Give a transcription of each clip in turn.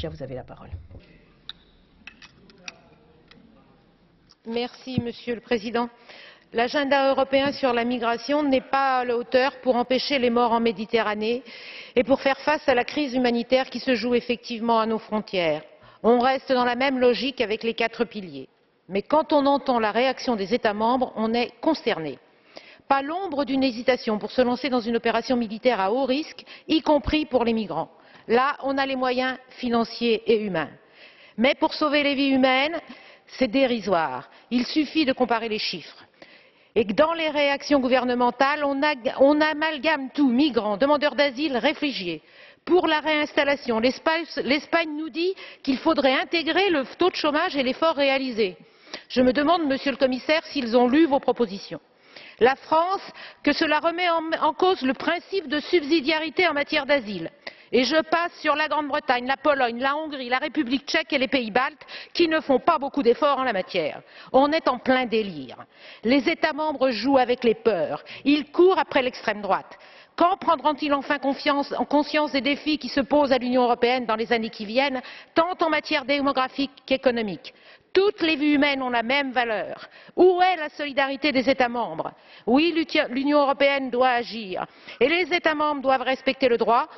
Vous avez la parole. Merci, Monsieur le Président. L'agenda européen sur la migration n'est pas à la hauteur pour empêcher les morts en Méditerranée et pour faire face à la crise humanitaire qui se joue effectivement à nos frontières. On reste dans la même logique avec les 4 piliers. Mais quand on entend la réaction des États membres, on est consterné. Pas l'ombre d'une hésitation pour se lancer dans une opération militaire à haut risque, y compris pour les migrants. Là, on a les moyens financiers et humains. Mais pour sauver les vies humaines, c'est dérisoire. Il suffit de comparer les chiffres. Et que dans les réactions gouvernementales, on amalgame tout, migrants, demandeurs d'asile, réfugiés. Pour la réinstallation, l'Espagne nous dit qu'il faudrait intégrer le taux de chômage et l'effort réalisé. Je me demande, Monsieur le Commissaire, s'ils ont lu vos propositions. La France, que cela remet en cause le principe de subsidiarité en matière d'asile. Et je passe sur la Grande-Bretagne, la Pologne, la Hongrie, la République tchèque et les pays baltes qui ne font pas beaucoup d'efforts en la matière. On est en plein délire. Les États membres jouent avec les peurs. Ils courent après l'extrême droite. Quand prendront-ils enfin conscience des défis qui se posent à l'Union européenne dans les années qui viennent, tant en matière démographique qu'économique? Toutes les vies humaines ont la même valeur. Où est la solidarité des États membres? Oui, l'Union européenne doit agir. Et les États membres doivent respecter le droit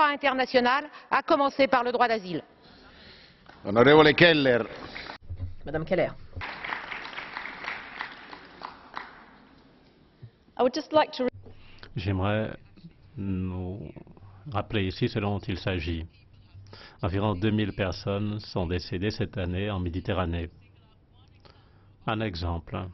international, à commencer par le droit d'asile. Onorevole Keller. Madame Keller. J'aimerais nous rappeler ici ce dont il s'agit. Environ 2000 personnes sont décédées cette année en Méditerranée. Un exemple.